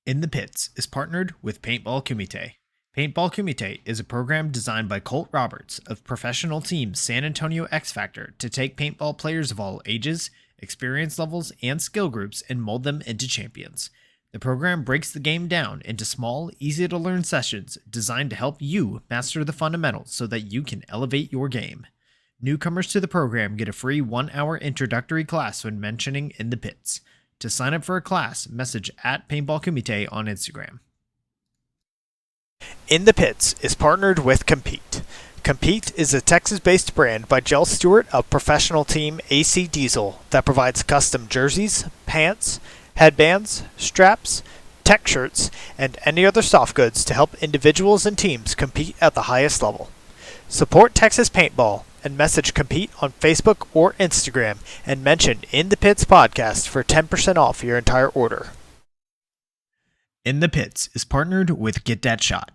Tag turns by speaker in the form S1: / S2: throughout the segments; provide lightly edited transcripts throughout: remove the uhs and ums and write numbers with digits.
S1: In the Pits is partnered with Paintball Kumite. Paintball Kumite is a program designed by Colt Roberts of professional team San Antonio X Factor to take paintball players of all ages, experience levels, and skill groups and mold them into champions. The program breaks the game down into small, easy to learn sessions designed to help you master the fundamentals so that you can elevate your game. Newcomers to the program get a free 1-hour introductory class when mentioning In the Pits. To sign up for a class, message at Paintball Kumite on Instagram. In the Pits is partnered with Compete. Compete is a Texas-based brand by Stuart of professional team AC Diesel that provides custom jerseys, pants, headbands, straps, tech shirts, and any other soft goods to help individuals and teams compete at the highest level. Support Texas Paintball and message Compete on Facebook or Instagram and mention In the Pits Podcast for 10% off your entire order. In the Pits is partnered with Get That Shot.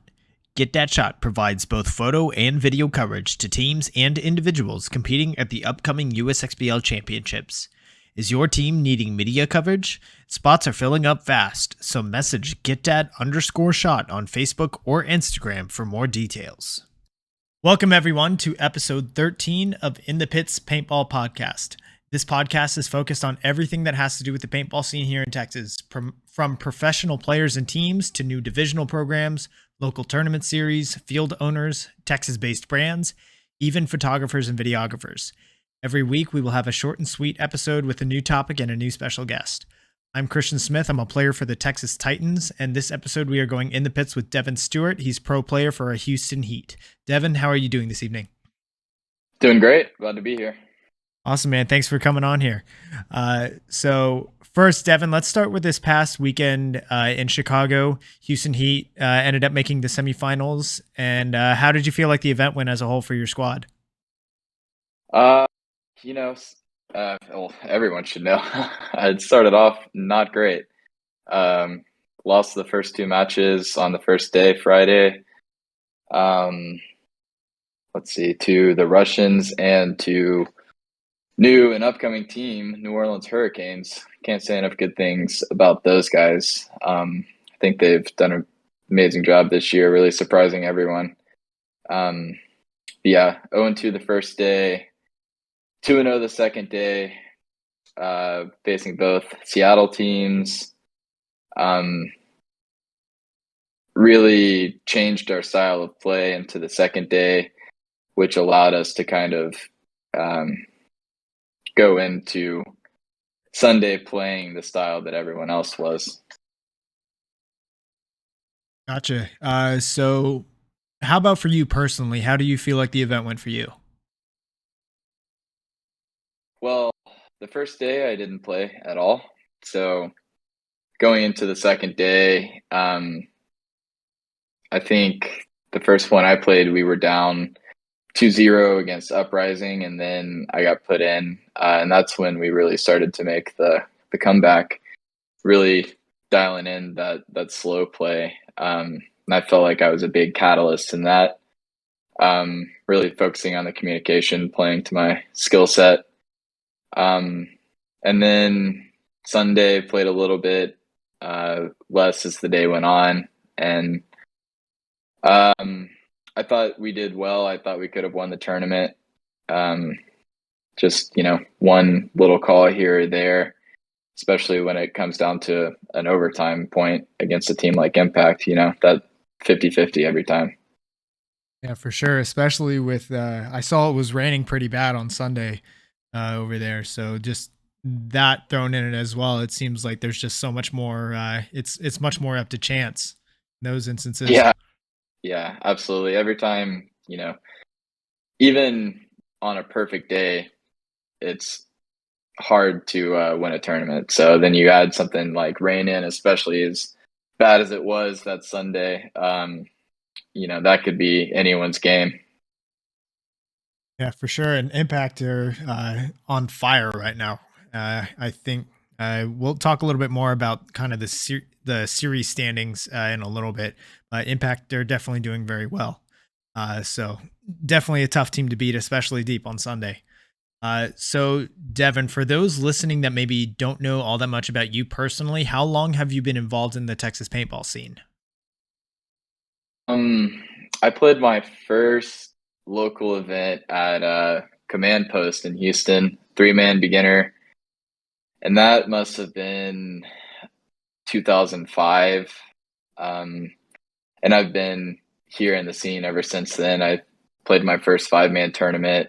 S1: Get That Shot provides both photo and video coverage to teams and individuals competing at the upcoming USXBL Championships. Is your team needing media coverage? Spots are filling up fast, so message GetDat_shot on Facebook or Instagram for more details. Welcome everyone to episode 13 of In the Pits Paintball Podcast. This podcast is focused on everything that has to do with the paintball scene here in Texas, from professional players and teams to new divisional programs, local tournament series, field owners, Texas-based brands, even photographers and videographers. Every week we will have a short and sweet episode with a new topic and a new special guest. I'm Christian Smith. I'm a player for the Texas Titans, and this episode we are going in the pits with Devon Stuart. He's pro player for a Houston Heat. Devon, how are you doing this evening?
S2: Doing great. Glad to be here.
S1: Awesome, man. Thanks for coming on here. So first, Devon, let's start with this past weekend in Chicago. Houston Heat ended up making the semifinals. And how did you feel like the event went as a whole for your squad?
S2: Well, everyone should know. It started off not great. Lost the first two matches on the first day, Friday. To the Russians and to new and upcoming team, New Orleans Hurricanes. Can't say enough good things about those guys. I think they've done an amazing job this year, really surprising everyone. 0-2 the first day, 2-0 the second day, facing both Seattle teams. Really changed our style of play into the second day, which allowed us to kind of go into Sunday playing the style that everyone else was.
S1: Gotcha. So how about for you personally? How do you feel like the event went for you?
S2: Well, the first day I didn't play at all. So going into the second day, I think the first one I played, we were down 2-0 against Uprising, and then I got put in, and that's when we really started to make the comeback, really dialing in that slow play. And I felt like I was a big catalyst in that, really focusing on the communication, playing to my skill set. And then Sunday played a little bit less as the day went on, and I thought we did well. I thought we could have won the tournament. Just, one little call here or there, especially when it comes down to an overtime point against a team like Impact, that 50-50 every time.
S1: Yeah, for sure. Especially with, I saw it was raining pretty bad on Sunday over there. So just that thrown in it as well. It seems like there's just so much more, it's much more up to chance in those instances.
S2: Yeah, absolutely. Every time, even on a perfect day, it's hard to win a tournament. So then you add something like rain in, especially as bad as it was that Sunday. That could be anyone's game.
S1: Yeah, for sure. And Impact are on fire right now. I think we'll talk a little bit more about kind of the series standings in a little bit. Impact, they're definitely doing very well. So definitely a tough team to beat, especially deep on Sunday. So Devon, for those listening that maybe don't know all that much about you personally, how long have you been involved in the Texas paintball scene?
S2: Um, I played my first local event at Command Post in Houston, 3-man beginner, and that must have been 2005. Um, and I've been here in the scene ever since then. I played my first 5-man tournament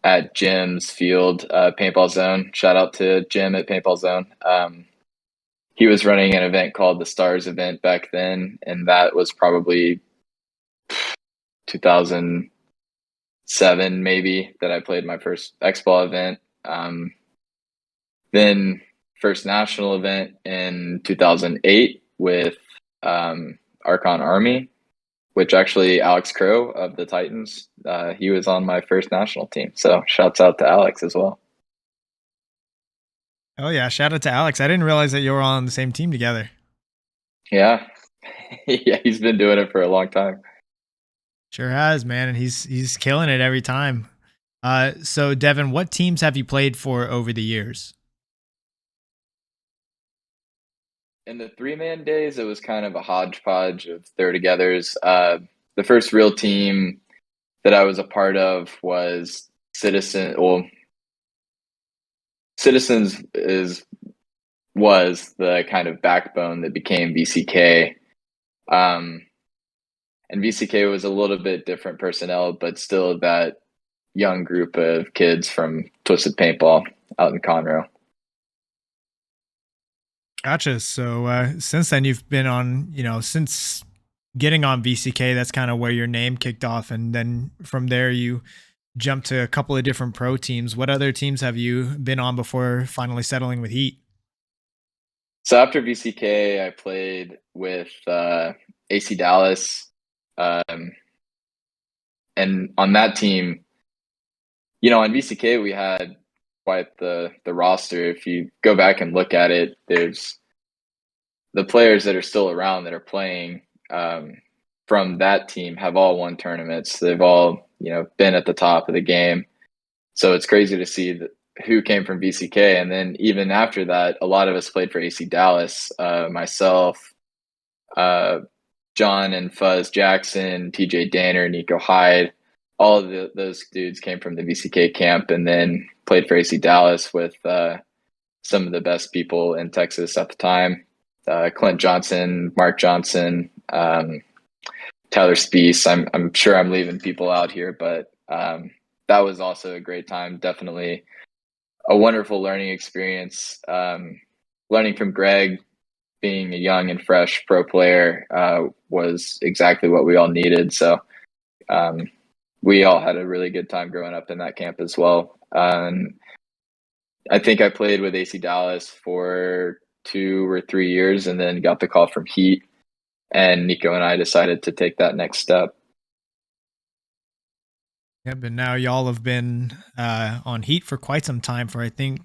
S2: at Jim's field, Paintball Zone. Shout out to Jim at Paintball Zone. He was running an event called the Stars event back then, and that was probably 2007 maybe that I played my first X Ball event. Then first national event in 2008 with Archon Army, which actually Alex Crow of the Titans, he was on my first national team. So shouts out to Alex as well.
S1: Oh yeah, shout out to Alex. I didn't realize that you were all on the same team together.
S2: Yeah. Yeah, he's been doing it for a long time.
S1: Sure has, man, and he's killing it every time. So Devon, what teams have you played for over the years?
S2: In the 3-man days, it was kind of a hodgepodge of throw-togethers. The first real team that I was a part of was Citizen. Well, Citizens was the kind of backbone that became VCK. Um, and VCK was a little bit different personnel, but still that young group of kids from Twisted Paintball out in Conroe.
S1: Gotcha. So since then, you've been on, since getting on VCK, that's kind of where your name kicked off. And then from there, you jumped to a couple of different pro teams. What other teams have you been on before finally settling with Heat?
S2: So after VCK, I played with AC Dallas. And on that team, on VCK, we had quite the roster. If you go back and look at it, there's the players that are still around that are playing from that team have all won tournaments. They've all, been at the top of the game. So it's crazy to see who came from VCK. And then even after that, a lot of us played for AC Dallas. Myself, John and Fuzz Jackson, TJ Danner, Nico Hyde, all of those dudes came from the VCK camp and then played for AC Dallas with some of the best people in Texas at the time. Clint Johnson, Mark Johnson, Tyler Spees. I'm sure I'm leaving people out here, but that was also a great time. Definitely a wonderful learning experience. Learning from Greg, being a young and fresh pro player, was exactly what we all needed. So we all had a really good time growing up in that camp as well. I think I played with AC Dallas for 2 or 3 years and then got the call from Heat. And Nico and I decided to take that next step.
S1: Yeah, but now y'all have been on Heat for quite some time. I think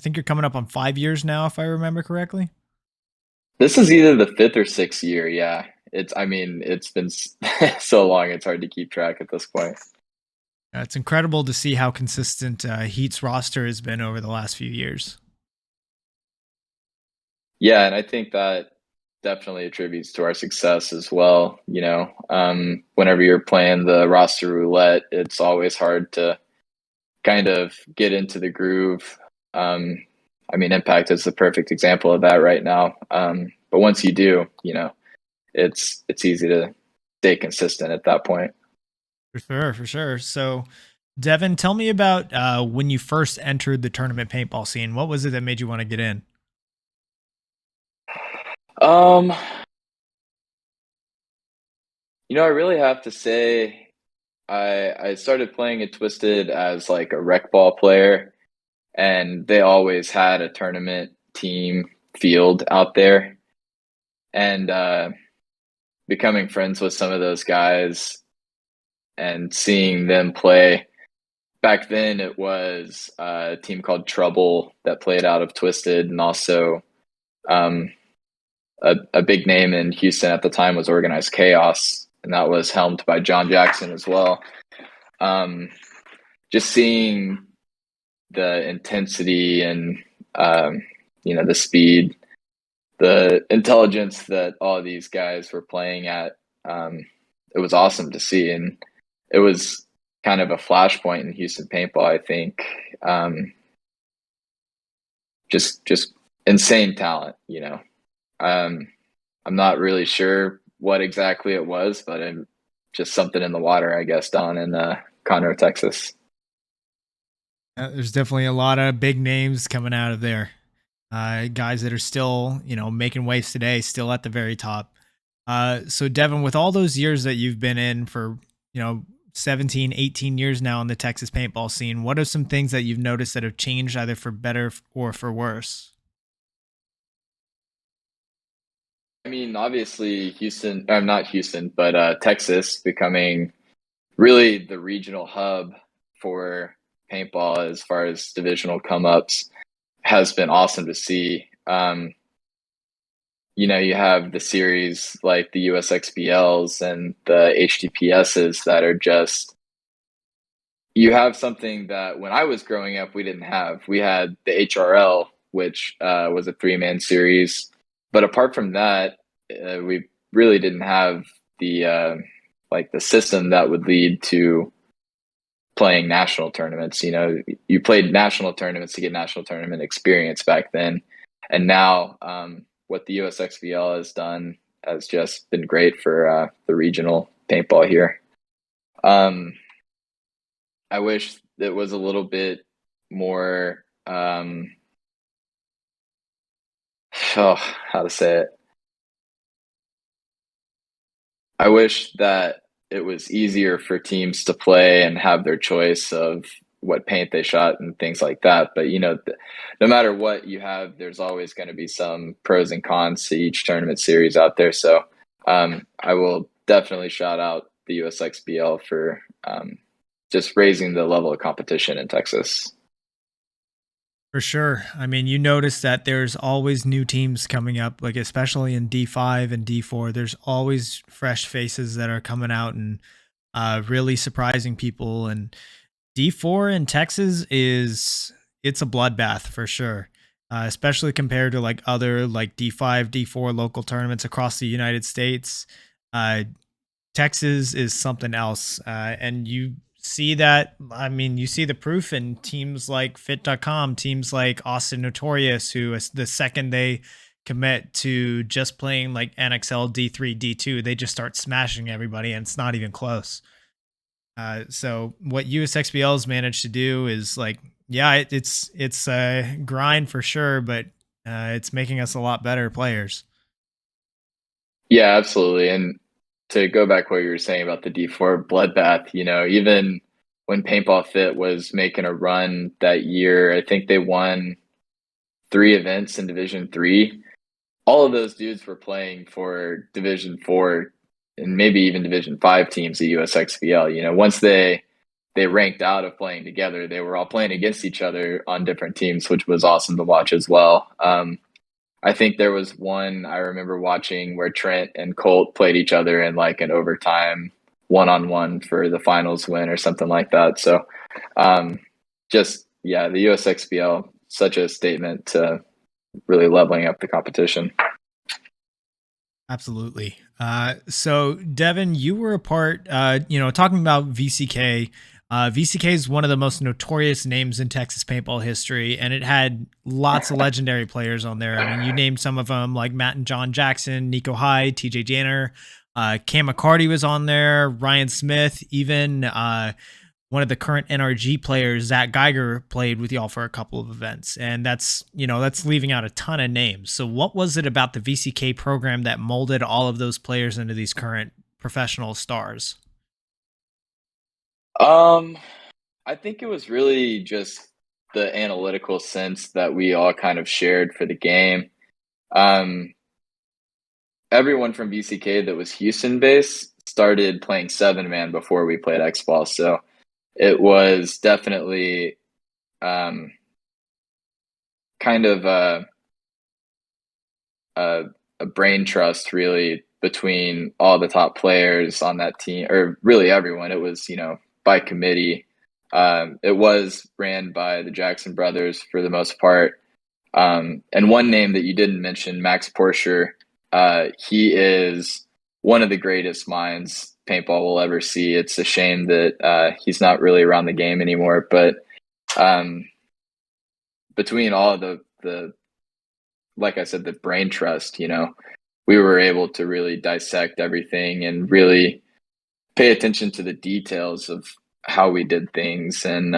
S1: you're coming up on 5 years now, if I remember correctly.
S2: This is either the 5th or 6th year. Yeah. It's been so long, it's hard to keep track at this point.
S1: It's incredible to see how consistent Heat's roster has been over the last few years.
S2: Yeah. And I think that definitely attributes to our success as well. Whenever you're playing the roster roulette, it's always hard to kind of get into the groove. Impact is the perfect example of that right now. But once you do, it's easy to stay consistent at that point.
S1: For sure, for sure. So, Devon, tell me about when you first entered the tournament paintball scene. What was it that made you want to get in?
S2: Um, I really have to say I started playing at Twisted as like a rec ball player, and they always had a tournament team field out there. And becoming friends with some of those guys and seeing them play. Back then, it was a team called Trouble that played out of Twisted, and also a big name in Houston at the time was Organized Chaos, and that was helmed by John Jackson as well. Just seeing the intensity and the speed, the intelligence that all these guys were playing at. It was awesome to see, and it was kind of a flashpoint in Houston paintball, I think. Just insane talent, I'm not really sure what exactly it was, but just something in the water, I guess, down in Conroe, Texas.
S3: There's definitely a lot of big names coming out of there. Guys that are still, making waves today, still at the very top. So Devon, with all those years that you've been in for, 17, 18 years now in the Texas paintball scene, what are some things that you've noticed that have changed either for better or for worse?
S2: I mean, obviously Houston, not Houston, but Texas becoming really the regional hub for paintball as far as divisional come ups has been awesome to see. You have the series like the USXBLs and the HTPSs that are just, you have something that when I was growing up, we didn't have. We had the HRL, which was a 3-man series. But apart from that, we really didn't have the system that would lead to playing national tournaments. You played national tournaments to get national tournament experience back then. And now what the USXBL has done has just been great for the regional paintball here. I wish it was a little bit more, how to say it? I wish that it was easier for teams to play and have their choice of what paint they shot and things like that. But, no matter what you have, there's always going to be some pros and cons to each tournament series out there. So I will definitely shout out the USXBL for just raising the level of competition in Texas.
S3: For sure. I mean, you notice that there's always new teams coming up, like especially in D5 and D4. There's always fresh faces that are coming out and really surprising people. And D4 in Texas it's a bloodbath for sure, especially compared to like other like D5, D4 local tournaments across the United States. Uh, Texas is something else. And you see that. I mean, you see the proof in teams like fit.com, teams like Austin Notorious, who is the second they commit to just playing like NXL D3, D2, they just start smashing everybody and it's not even close. So what USXBL has managed to do is like, yeah, it's a grind for sure, but it's making us a lot better players.
S2: Yeah, absolutely. And to go back what you were saying about the D4 bloodbath, even when Paintball Fit was making a run that year, I think they won 3 events in Division 3. All of those dudes were playing for Division 4 and maybe even Division 5 teams at USXBL. Once they ranked out of playing together, they were all playing against each other on different teams, which was awesome to watch as well. I think there was one I remember watching where Trent and Colt played each other in like an overtime 1-on-1 for the finals win or something like that. So the USXBL, such a statement to really leveling up the competition.
S3: Absolutely. So Devon, you were a part, talking about VCK. VCK is one of the most notorious names in Texas paintball history, and it had lots of legendary players on there. I mean, you named some of them like Matt and John Jackson, Nico Hyde, TJ Janner, Cam McCarty was on there, Ryan Smith, even one of the current NRG players, Zach Geiger, played with y'all for a couple of events. And that's leaving out a ton of names. So what was it about the VCK program that molded all of those players into these current professional stars?
S2: I think it was really just the analytical sense that we all kind of shared for the game. Everyone from VCK that was Houston based started playing 7-man before we played X-Ball. So it was definitely kind of a brain trust really between all the top players on that team, or really everyone. It was, by committee. It was ran by the Jackson brothers for the most part. And one name that you didn't mention, Max Porscher, he is one of the greatest minds paintball will ever see. It's a shame that he's not really around the game anymore. But between all of the like I said, the brain trust, we were able to really dissect everything and really pay attention to the details of how we did things and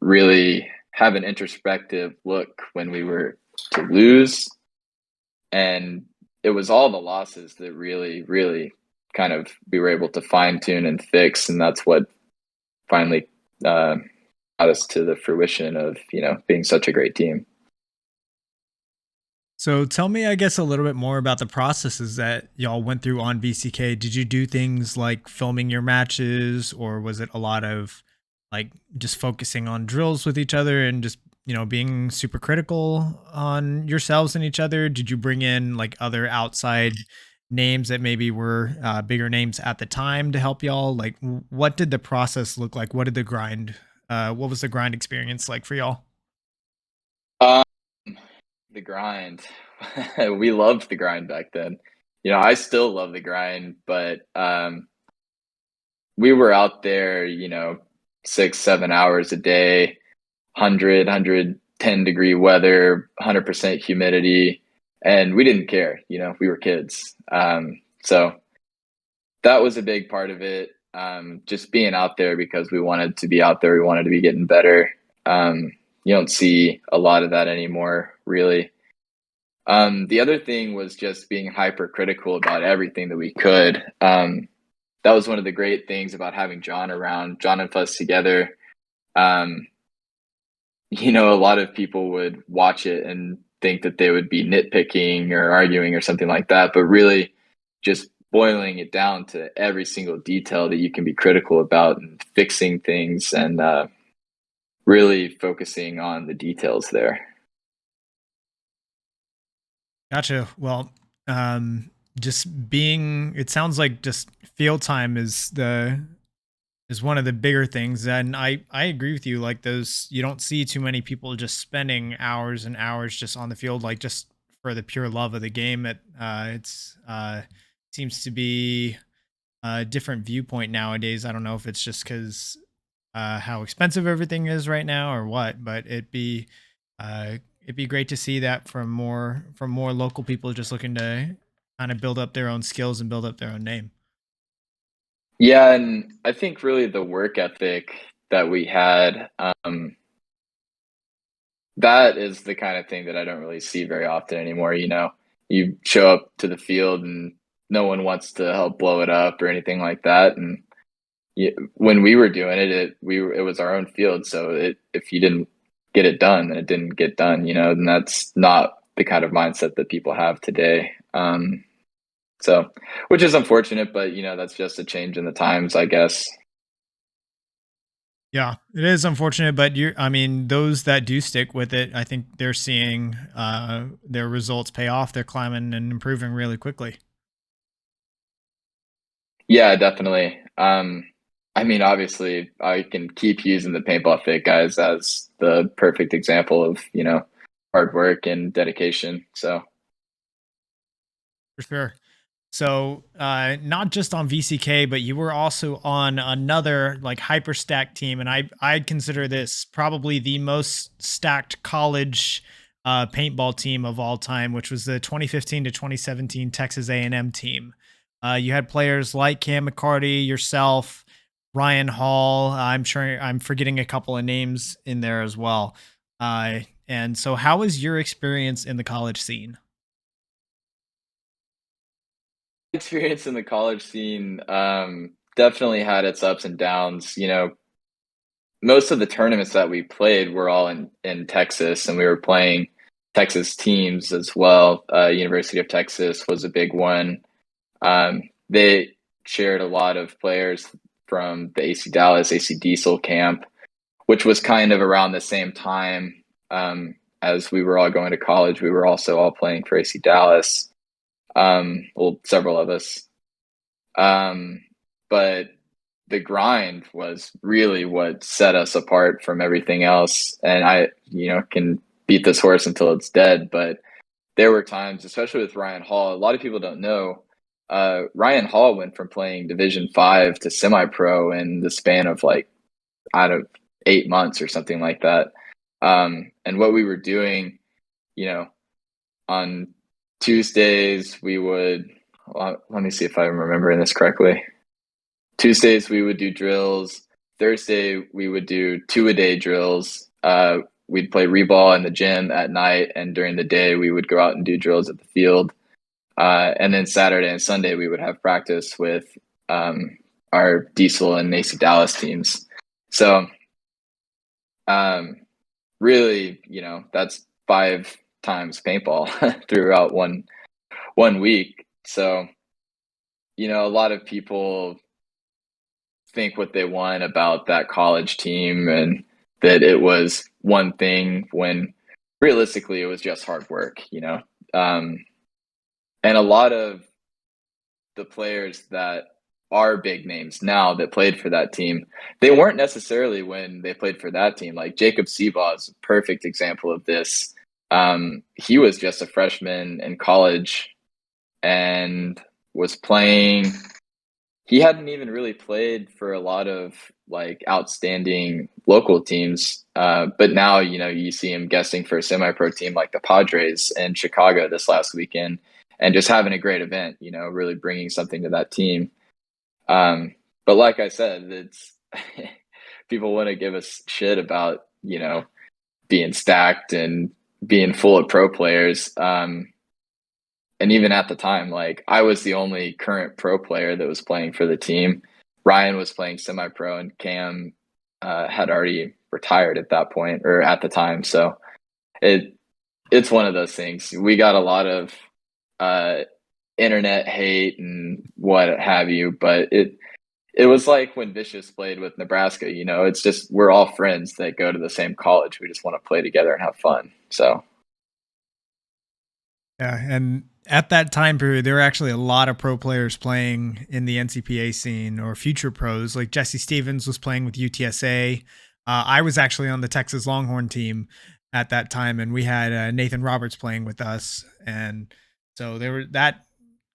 S2: really have an introspective look when we were to lose. And it was all the losses that really, really kind of we were able to fine tune and fix. And that's what finally got us to the fruition of, being such a great team.
S3: So tell me, I guess, a little bit more about the processes that y'all went through on VCK. Did you do things like filming your matches, or was it a lot of like just focusing on drills with each other and just, being super critical on yourselves and each other? Did you bring in like other outside names that maybe were bigger names at the time to help y'all? Like, what did the process look like? What did the grind, what was the grind experience like for y'all?
S2: Um, the grind. We loved the grind back then. I still love the grind, but we were out there, 6-7 hours a day, 110-degree weather, 100% humidity, and we didn't care. We were kids. So that was a big part of it. Just being out there because we wanted to be out there. We wanted to be getting better. You don't see a lot of that anymore, really. The other thing was just being hypercritical about everything that we could. That was one of the great things about having John around, John and Fuzz together. A lot of people would watch it and think that they would be nitpicking or arguing or something like that, but really just boiling it down to every single detail that you can be critical about and fixing things and really focusing on the details there.
S3: Gotcha. Well, just being, it sounds like just field time is one of the bigger things. And I agree with you. Like those, you don't see too many people just spending hours and hours just on the field, like just for the pure love of the game. It's seems to be a different viewpoint nowadays. I don't know if it's just because how expensive everything is right now or what, but it'd be great to see that from more local people just looking to kind of build up their own skills and build up their own name.
S2: Yeah, and I think really the work ethic that we had, that is the kind of thing that I don't really see very often anymore. You show up to the field and no one wants to help blow it up or anything like that. And when we were doing it, it was our own field. So if you didn't get it done, then it didn't get done. And that's not the kind of mindset that people have today. So, which is unfortunate, but that's just a change in the times, I guess.
S3: Yeah, it is unfortunate, but I mean, those that do stick with it, I think they're seeing their results pay off. They're climbing and improving really quickly.
S2: Yeah, definitely. I mean, obviously, I can keep using the paintball fit guys as the perfect example of hard work and dedication. So
S3: For sure. So, not just on VCK, but you were also on another like hyper stacked team, and I'd consider this probably the most stacked college paintball team of all time, which was the 2015 to 2017 Texas A&M team. You had players like Cam McCarty, yourself, Ryan Hall. I'm sure I'm forgetting a couple of names in there as well. And so, how was your experience in the college scene?
S2: experience in the college scene definitely had its ups and downs. Most of the tournaments that we played were all in Texas, and we were playing Texas teams as well. University of Texas was a big one. They shared a lot of players from the AC Dallas, AC Diesel camp, which was kind of around the same time as we were all going to college. We were also all playing for AC Dallas. Well, several of us. But the grind was really what set us apart from everything else. And I, can beat this horse until it's dead, but there were times, especially with Ryan Hall, a lot of people don't know, Ryan Hall went from playing Division 5 to semi-pro in the span of like, out of 8 months or something like that. And what we were doing, on Tuesdays, we would, let me see if I'm remembering this correctly. Tuesdays, we would do drills. Thursday, we would do 2-a-day drills. We'd play reball in the gym at night, and during the day, we would go out and do drills at the field. And then Saturday and Sunday, we would have practice with our Diesel and AC Dallas teams. So really, that's 5 times paintball throughout one week. So, a lot of people think what they want about that college team and that it was one thing when realistically it was just hard work, and a lot of the players that are big names now that played for that team, they weren't necessarily when they played for that team. Like Jacob Seabaugh is a perfect example of this. He was just a freshman in college and was playing. He hadn't even really played for a lot of like outstanding local teams. But now, you see him guesting for a semi-pro team like the Padres in Chicago this last weekend and just having a great event, really bringing something to that team. But like I said, it's people want to give us shit about, being stacked and being full of pro players. And even at the time, like I was the only current pro player that was playing for the team. Ryan was playing semi-pro and Cam had already retired at that point or at the time. So it's one of those things. We got a lot of internet hate and what have you, but it was like when Vicious played with Nebraska, it's just we're all friends that go to the same college. We just want to play together and have fun. So
S3: yeah, and at that time period, there were actually a lot of pro players playing in the NCPA scene or future pros. Like Jesse Stevens was playing with UTSA. I was actually on the Texas Longhorn team at that time, and we had Nathan Roberts playing with us. And so there were that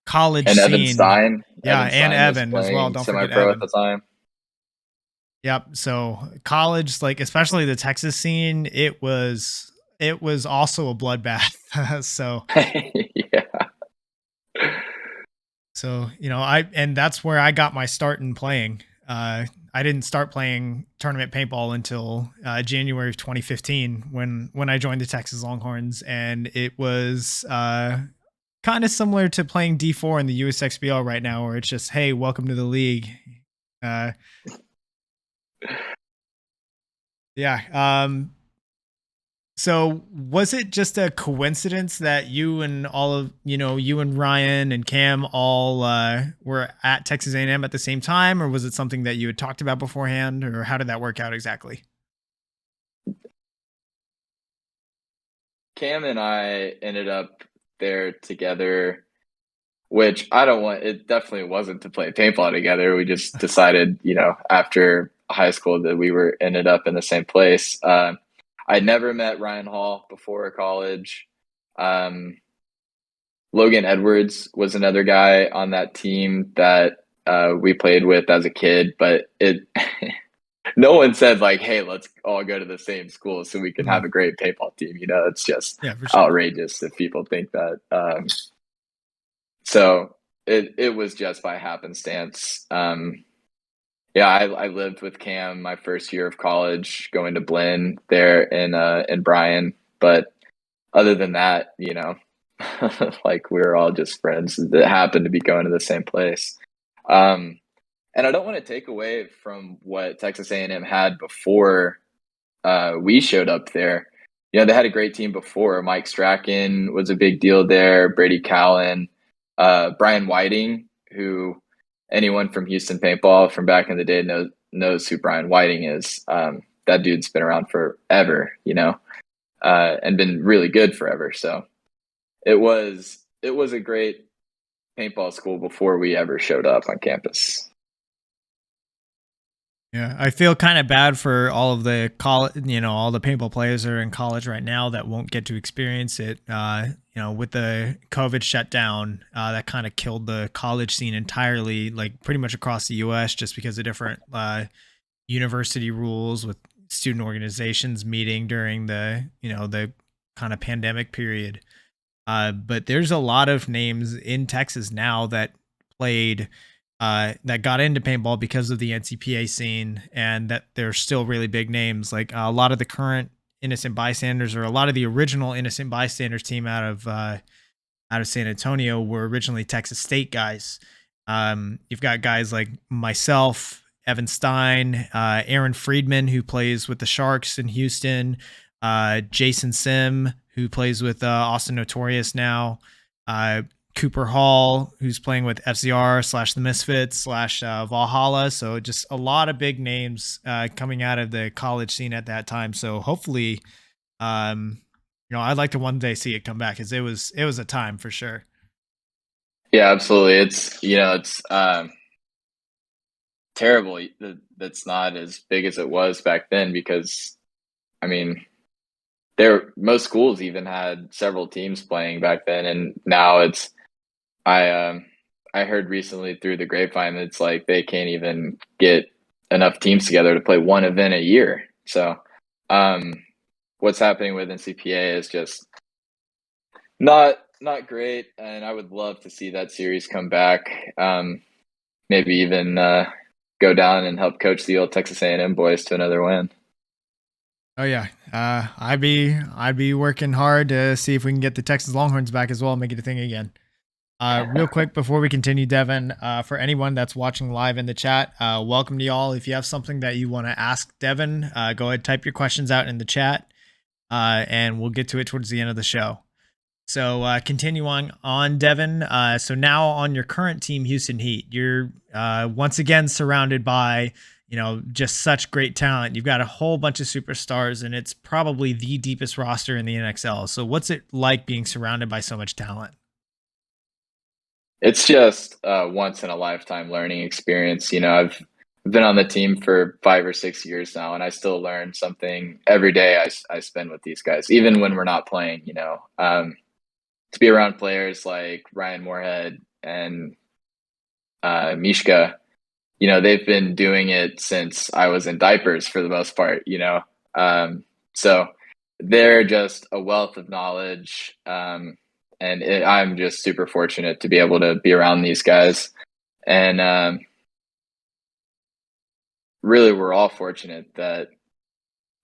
S3: college
S2: and
S3: scene.
S2: Evan Stein,
S3: Yeah, and Evan
S2: was
S3: as well. Don't forget
S2: semi-pro
S3: Evan
S2: at the time.
S3: Yep. So college, like especially the Texas scene, it was also a bloodbath. So
S2: Yeah.
S3: So, and that's where I got my start in playing. I didn't start playing tournament paintball until January of 2015 when I joined the Texas Longhorns, and it was kind of similar to playing D4 in the USXBL right now, where it's just, hey, welcome to the league. Yeah. So was it just a coincidence that you and you and Ryan and Cam all were at Texas A&M at the same time, or was it something that you had talked about beforehand, or how did that work out exactly?
S2: Cam and I ended up there together, which it definitely wasn't to play paintball together. We just decided, after high school that we ended up in the same place. I'd never met Ryan Hall before college. Logan Edwards was another guy on that team that we played with as a kid, but no one said like, hey, let's all go to the same school so we can have a great paintball team. It's just outrageous if people think that. So it was just by happenstance. Yeah, I lived with Cam my first year of college, going to Blinn there in Bryan. But other than that, like we were all just friends that happened to be going to the same place. And I don't want to take away from what Texas A&M had before we showed up there. They had a great team before. Mike Strachan was a big deal there. Brady Cowan, Brian Whiting, who anyone from Houston Paintball from back in the day knows who Brian Whiting is. That dude's been around forever, and been really good forever. So it was a great paintball school before we ever showed up on campus.
S3: Yeah, I feel kind of bad for all of the all the paintball players that are in college right now that won't get to experience it. With the COVID shutdown, that kind of killed the college scene entirely, like pretty much across the U.S. just because of different university rules with student organizations meeting during the kind of pandemic period. But there's a lot of names in Texas now that played that got into paintball because of the NCPA scene, and that they're still really big names. Like a lot of the current innocent bystanders, or a lot of the original innocent bystanders team out of San Antonio, were originally Texas State guys. You've got guys like myself, Evan Stein, Aaron Friedman, who plays with the Sharks in Houston, Jason Sim, who plays with Austin Notorious now, Cooper Hall, who's playing with FCR / the Misfits / Valhalla. So just a lot of big names coming out of the college scene at that time. So hopefully, I'd like to one day see it come back, because it was a time for sure.
S2: Yeah, absolutely. It's terrible that that's not as big as it was back then, because I mean, most schools even had several teams playing back then, and now I heard recently through the grapevine that it's like they can't even get enough teams together to play one event a year. So what's happening with NCPA is just not great, and I would love to see that series come back. Maybe even go down and help coach the old Texas A&M boys to another win.
S3: Oh yeah, I'd be working hard to see if we can get the Texas Longhorns back as well, make it a thing again. Real quick before we continue, Devon, for anyone that's watching live in the chat, welcome to y'all. If you have something that you want to ask Devon, go ahead, type your questions out in the chat, and we'll get to it towards the end of the show. So continuing on, Devon. So now on your current team, Houston Heat, you're once again surrounded by just such great talent. You've got a whole bunch of superstars, and it's probably the deepest roster in the NXL. So what's it like being surrounded by so much talent?
S2: It's just a once in a lifetime learning experience. I've been on the team for 5 or 6 years now, and I still learn something every day I spend with these guys, even when we're not playing. To be around players like Ryan Moorhead and Mishka, they've been doing it since I was in diapers for the most part. So they're just a wealth of knowledge. I'm just super fortunate to be able to be around these guys. And really, we're all fortunate that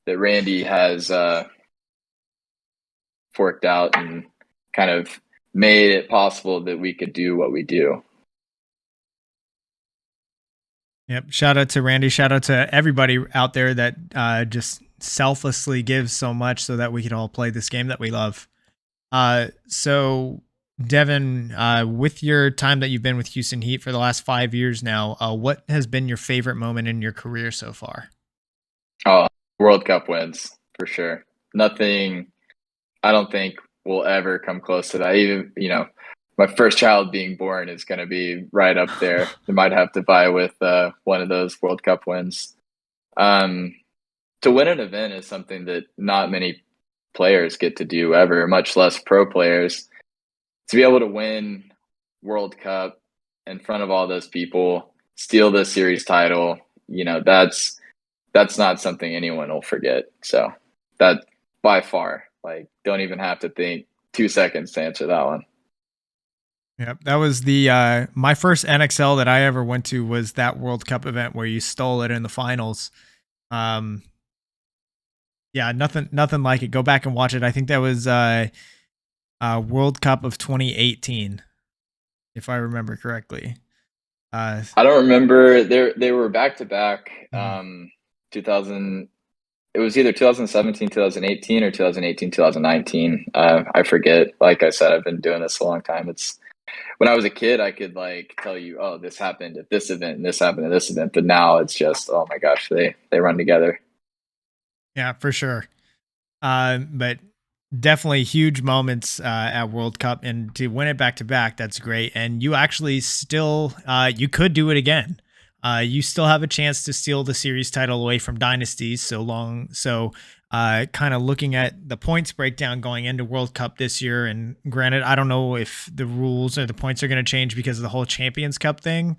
S2: Randy has forked out and kind of made it possible that we could do what we do.
S3: Yep. Shout out to Randy. Shout out to everybody out there that just selflessly gives so much so that we can all play this game that we love. So Devon, with your time that you've been with Houston Heat for the last 5 years now, what has been your favorite moment in your career so far?
S2: Oh, World Cup wins for sure. Nothing, I don't think, will ever come close to that. Even, my first child being born is going to be right up there. They might have to vie with one of those World Cup wins. To win an event is something that not many players get to do ever, much less pro players. To be able to win World Cup in front of all those people, steal the series title, that's not something anyone will forget. So that, by far, don't even have to think 2 seconds to answer that one.
S3: Yep, that was the my first NXL that I ever went to was that World Cup event where you stole it in the finals. Yeah, nothing like it. Go back and watch it. I think that was World Cup of 2018, if I remember correctly.
S2: I don't remember. They were back to back. 2000. It was either 2017, 2018, or 2018, 2019. I forget. Like I said, I've been doing this a long time. When I was a kid, I could tell you, oh, this happened at this event and this happened at this event. But now it's just, oh my gosh, they run together.
S3: Yeah, for sure. But definitely huge moments at World Cup, and to win it back to back, that's great. And you actually still, you could do it again. You still have a chance to steal the series title away from dynasties so kind of looking at the points breakdown going into World Cup this year, and granted, I don't know if the rules or the points are going to change because of the whole Champions Cup thing,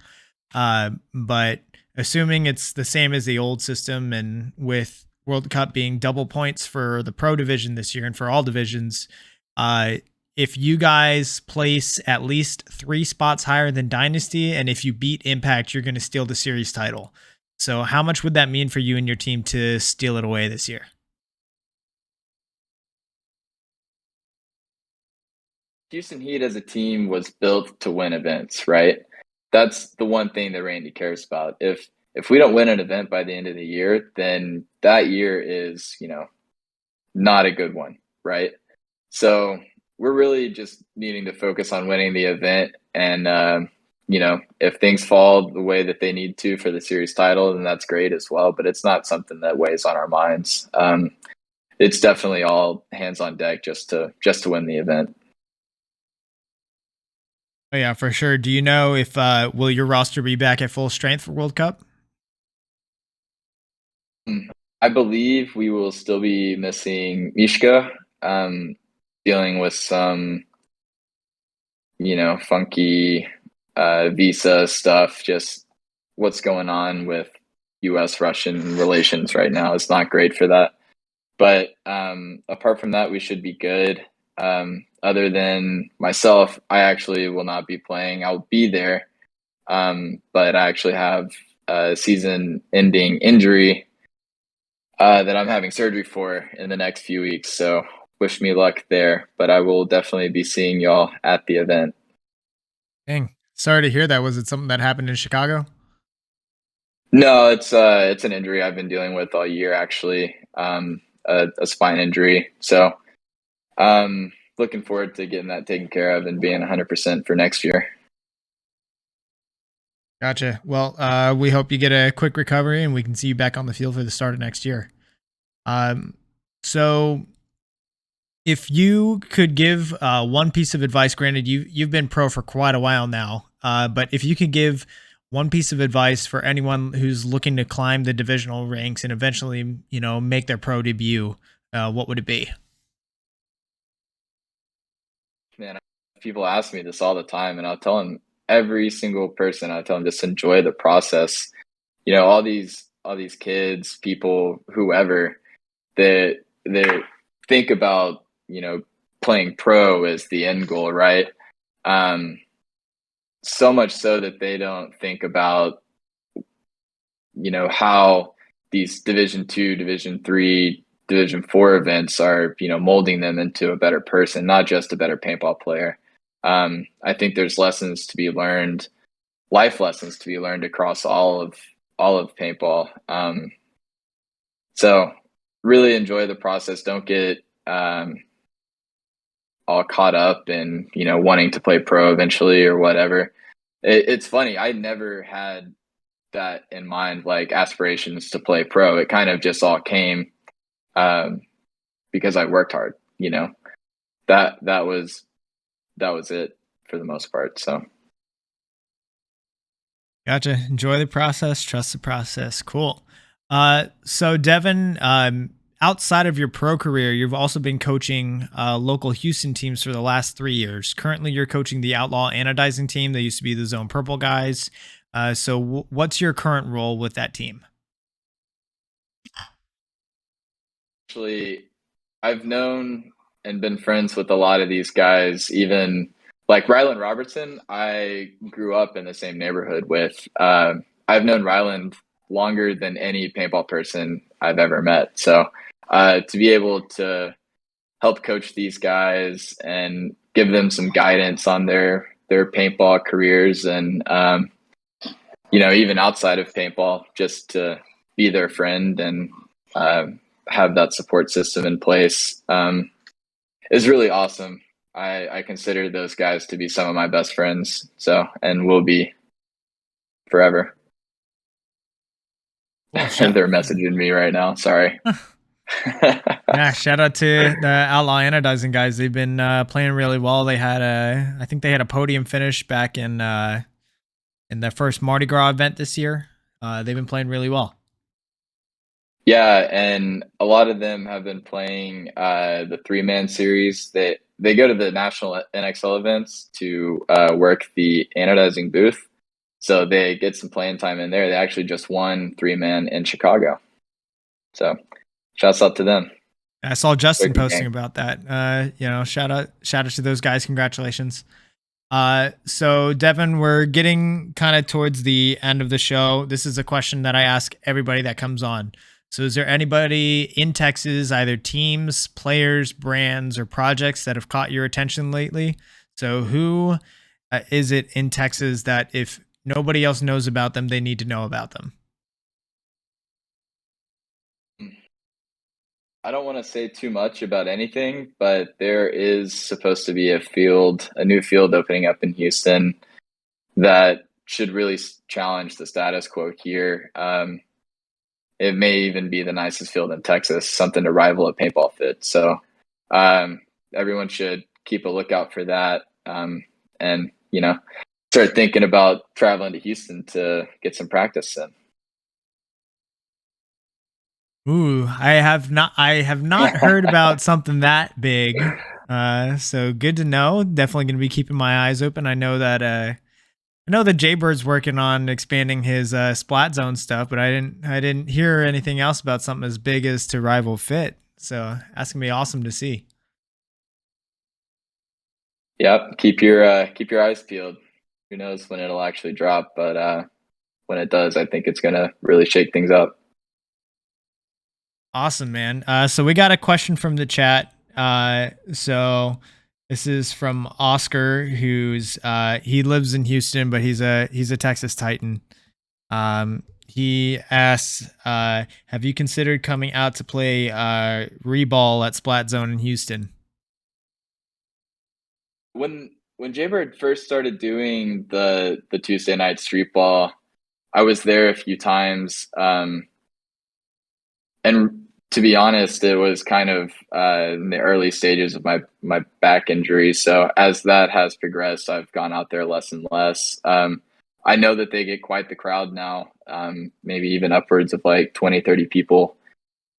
S3: but assuming it's the same as the old system, and with World Cup being double points for the pro division this year and for all divisions, if you guys place at least 3 spots higher than Dynasty, and if you beat Impact, you're going to steal the series title. So how much would that mean for you and your team to steal it away this year?
S2: Houston Heat as a team was built to win events, right? That's the one thing that Randy cares about. If we don't win an event by the end of the year, then that year is, not a good one, right? So we're really just needing to focus on winning the event, and if things fall the way that they need to for the series title, then that's great as well. But it's not something that weighs on our minds. It's definitely all hands on deck just to win the event.
S3: Oh yeah, for sure. Do you know if will your roster be back at full strength for World Cup?
S2: I believe we will still be missing Mishka, dealing with some, funky visa stuff. Just what's going on with U.S.-Russian relations right now is not great for that. But apart from that, we should be good. Other than myself, I actually will not be playing. I'll be there, but I actually have a season-ending injury that I'm having surgery for in the next few weeks. So wish me luck there, but I will definitely be seeing y'all at the event.
S3: Dang, sorry to hear that. Was it something that happened in Chicago?
S2: No, it's an injury I've been dealing with all year, actually, a spine injury. So looking forward to getting that taken care of and being 100% for next year.
S3: Gotcha. Well, we hope you get a quick recovery and we can see you back on the field for the start of next year. So if you could give one piece of advice, granted you've been pro for quite a while now, but if you could give one piece of advice for anyone who's looking to climb the divisional ranks and eventually, make their pro debut, what would it be?
S2: Man, people ask me this all the time, and I'll tell them, every single person, I tell them, just enjoy the process. All these kids, people, whoever, they think about, playing pro as the end goal, right? So much so that they don't think about, how these Division 2, Division 3, Division 4 events are, molding them into a better person, not just a better paintball player. I think there's lessons to be learned, life lessons to be learned across all of paintball. So really enjoy the process. Don't get all caught up in, wanting to play pro eventually or whatever. It's funny. I never had that in mind, like aspirations to play pro. It kind of just all came because I worked hard, that was it for the most part. So
S3: Gotcha. Enjoy the process, trust the process. Cool. So Devon, outside of your pro career, you've also been coaching local Houston teams for the last 3 years. Currently, you're coaching the Outlaw Anodizing team. They used to be the Zone Purple guys. So what's your current role with that team?
S2: Actually, I've known and been friends with a lot of these guys, even like Ryland Robertson. I grew up in the same neighborhood with. I've known Ryland longer than any paintball person I've ever met. So to be able to help coach these guys and give them some guidance on their paintball careers, and even outside of paintball, just to be their friend and have that support system in place is really awesome. I consider those guys to be some of my best friends, and will be forever.
S3: Well,
S2: they're messaging me right now. Sorry.
S3: Yeah, shout out to the Outlaw Anodizing guys. They've been playing really well. They had I think they had a podium finish back in the first Mardi Gras event this year. they've been playing really well.
S2: Yeah, and a lot of them have been playing the 3-man series. They go to the national NXL events to work the anodizing booth, so they get some playing time in there. They actually just won 3-man in Chicago, so shouts out to them.
S3: I saw Justin
S2: Wicked
S3: posting
S2: gang.
S3: about that. Shout out to those guys. Congratulations. So Devon, we're getting kind of towards the end of the show. This is a question that I ask everybody that comes on. So is there anybody in Texas, either teams, players, brands, or projects that have caught your attention lately? So who is it in Texas that if nobody else knows about them, they need to know about them?
S2: I don't want to say too much about anything, but there is supposed to be a new field opening up in Houston that should really challenge the status quo here. It may even be the nicest field in Texas, something to rival a paintball fit. So everyone should keep a lookout for that, and start thinking about traveling to Houston to get some practice in.
S3: Ooh, I have not heard about something that big. So good to know. Definitely going to be keeping my eyes open. I know that Jaybird's working on expanding his Splat Zone stuff, but I didn't hear anything else about something as big as to rival Fit. So that's gonna be awesome to see.
S2: Yep, keep your eyes peeled. Who knows when it'll actually drop, but when it does, I think it's gonna really shake things up.
S3: Awesome, man. So we got a question from the chat. So this is from Oscar, who's he lives in Houston, but he's a Texas Titan. He asks, have you considered coming out to play Reball at Splat Zone in Houston?
S2: When Jaybird first started doing the Tuesday night street ball, I was there a few times, and to be honest, it was kind of in the early stages of my back injury. So as that has progressed, I've gone out there less and less. I know that they get quite the crowd now, maybe even upwards of like 20, 30 people.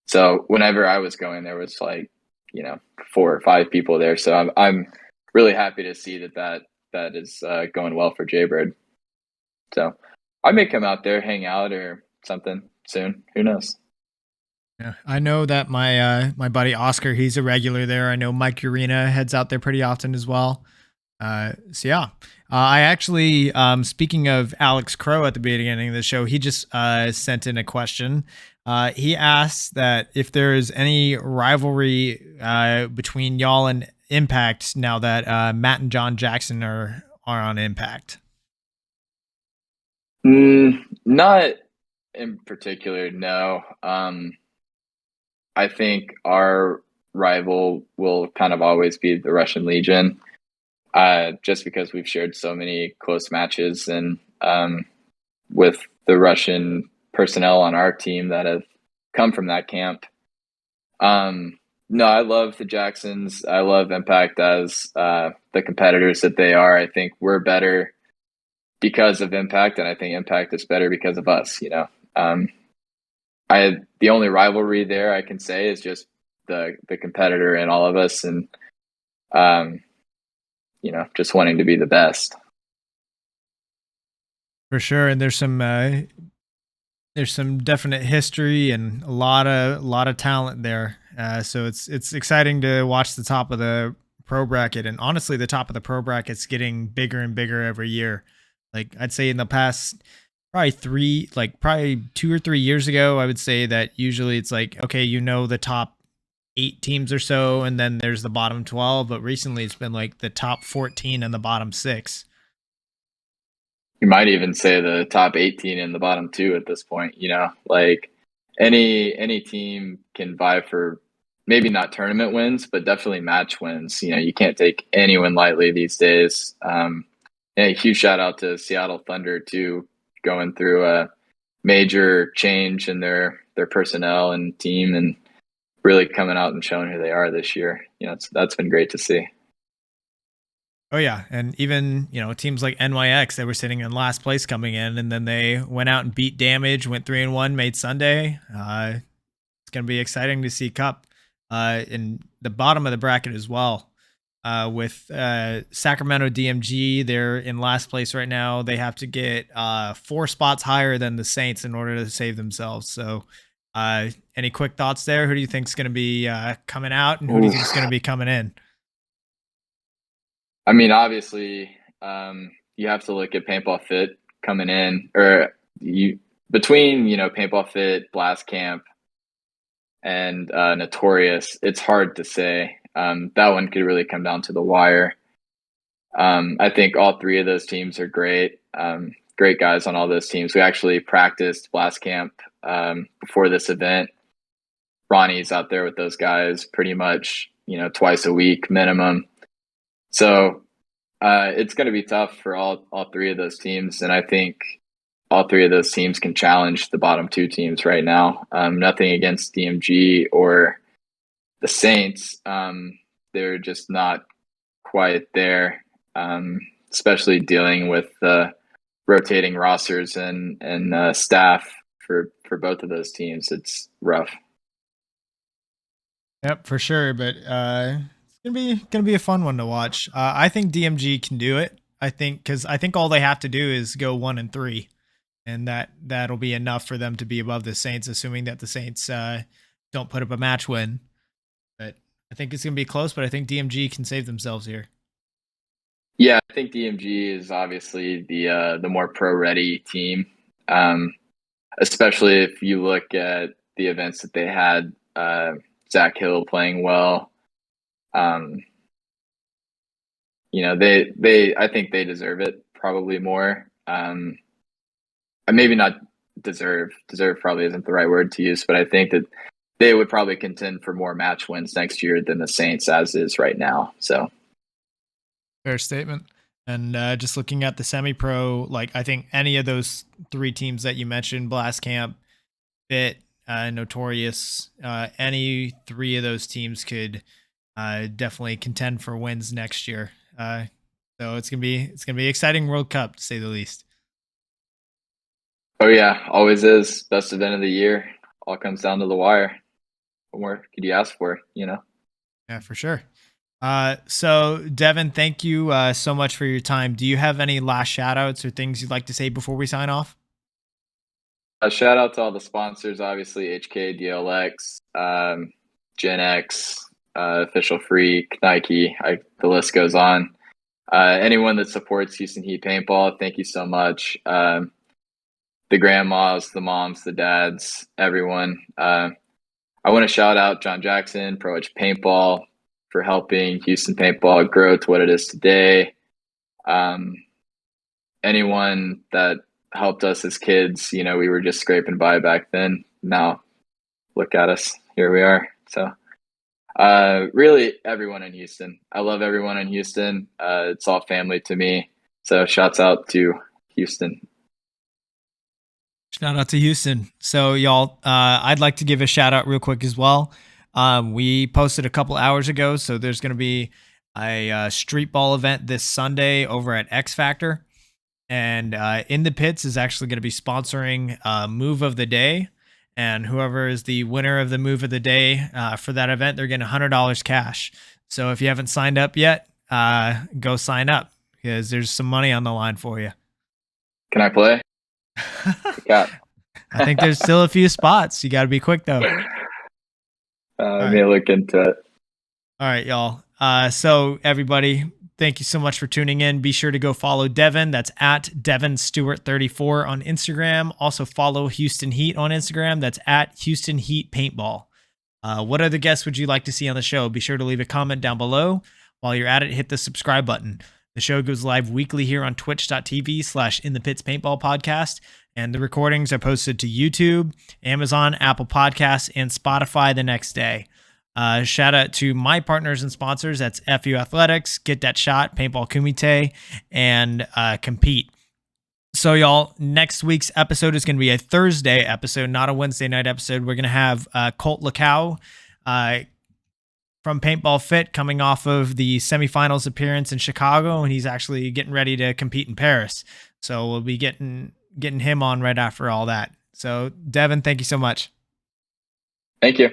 S2: So whenever I was going, there was like, 4 or 5 people there. So I'm really happy to see that is going well for Jaybird. So I may come out there, hang out or something soon. Who knows?
S3: Yeah, I know that my buddy Oscar, he's a regular there. I know Mike Urena heads out there pretty often as well. So yeah, I actually, speaking of Alex Crow at the beginning of the show, he just sent in a question. He asked that if there is any rivalry between y'all and Impact now that Matt and John Jackson are on Impact.
S2: Not in particular, no. I think our rival will kind of always be the Russian Legion, just because we've shared so many close matches and with the Russian personnel on our team that have come from that camp. No, I love the Jacksons. I love Impact as the competitors that they are. I think we're better because of Impact, and I think Impact is better because of us. The only rivalry there I can say is just the competitor in all of us, and just wanting to be the best.
S3: For sure, and there's some definite history and a lot of talent there. So it's exciting to watch the top of the pro bracket, and honestly, the top of the pro bracket's getting bigger and bigger every year. Like I'd say in the past probably 2 or 3 years ago, I would say that usually it's like, okay, the top 8 teams or so, and then there's the bottom 12. But recently it's been like the top 14 and the bottom 6.
S2: You might even say the top 18 and the bottom 2 at this point. Like any team can vie for maybe not tournament wins, but definitely match wins. You can't take anyone lightly these days. A huge shout out to Seattle Thunder too, going through a major change in their personnel and team, and really coming out and showing who they are this year. That's been great to see.
S3: Oh yeah, and even teams like NYX, they were sitting in last place coming in, and then they went out and beat Damage, went 3-1, made Sunday. It's gonna be exciting to see Cup in the bottom of the bracket as well. With Sacramento DMG, they're in last place right now. They have to get 4 spots higher than the Saints in order to save themselves. So, any quick thoughts there? Who do you think is going to be coming out, and who do you think is going to be coming in?
S2: I mean, obviously, you have to look at Paintball Fit coming in, or between Paintball Fit, Blast Camp, and Notorious. It's hard to say. That one could really come down to the wire. I think all 3 of those teams are great. Great guys on all those teams. We actually practiced Blast Camp before this event. Ronnie's out there with those guys pretty much, twice a week minimum. So it's going to be tough for all 3 of those teams, and I think all 3 of those teams can challenge the bottom 2 teams right now. Nothing against DMG or the Saints. They're just not quite there, especially dealing with rotating rosters and staff for both of those teams. It's rough.
S3: Yep, for sure. But it's gonna be a fun one to watch. I think DMG can do it. I think all they have to do is go 1-3, and that'll be enough for them to be above the Saints, assuming that the Saints don't put up a match win. But I think it's gonna be close. But I think DMG can save themselves here.
S2: Yeah, I think DMG is obviously the more pro-ready team, especially if you look at the events that they had. Zach Hill playing well. They I think they deserve it probably more. Maybe not deserve. Deserve probably isn't the right word to use, but I think that they would probably contend for more match wins next year than the Saints as is right now. So
S3: fair statement. And just looking at the semi-pro, I think any of those 3 teams that you mentioned, Blast Camp, Fit, Notorious, any 3 of those teams could definitely contend for wins next year. So it's gonna be exciting World Cup to say the least.
S2: Oh yeah, always is. Best event of the year. All comes down to the wire. What more could you ask for?
S3: Yeah, for sure. So Devon, thank you so much for your time. Do you have any last shout outs or things you'd like to say before we sign off?
S2: A shout out to all the sponsors, obviously HK, DLX, Gen X, Official Freak, Nike. The list goes on. Anyone that supports Houston Heat Paintball, thank you so much. The grandmas, the moms, the dads, everyone. I want to shout out John Jackson, Pro Edge Paintball, for helping Houston Paintball grow to what it is today. Anyone that helped us as kids, we were just scraping by back then. Now look at us. Here we are. So really everyone in Houston. I love everyone in Houston. It's all family to me. So shouts out to Houston.
S3: Shout out to Houston. So y'all, I'd like to give a shout out real quick as well. We posted a couple hours ago, so there's going to be a street ball event this Sunday over at X Factor, and In the Pits is actually going to be sponsoring Move of the Day, and whoever is the winner of the Move of the Day for that event, they're getting $100 cash. So if you haven't signed up yet, go sign up because there's some money on the line for you.
S2: Can I play?
S3: I think there's still a few spots. You got to be quick though.
S2: I may look into it.
S3: All right, y'all. So everybody, thank you so much for tuning in. Be sure to go follow Devon. That's at Devon Stuart 34 on Instagram. Also follow Houston Heat on Instagram. That's at Houston Heat Paintball. What other guests would you like to see on the show? Be sure to leave a comment down below. While you're at it, hit the subscribe button. The show goes live weekly here on twitch.tv/inthepitspaintballpodcast. And the recordings are posted to YouTube, Amazon, Apple Podcasts, and Spotify the next day. Shout out to my partners and sponsors. That's FU Athletics, Get That Shot, Paintball Kumite, and Compete. So y'all, next week's episode is going to be a Thursday episode, not a Wednesday night episode. We're going to have Colt Lacau from Paintball Fit, coming off of the semifinals appearance in Chicago, and he's actually getting ready to compete in Paris. So we'll be getting him on right after all that. So Devon, thank you so much.
S2: Thank you.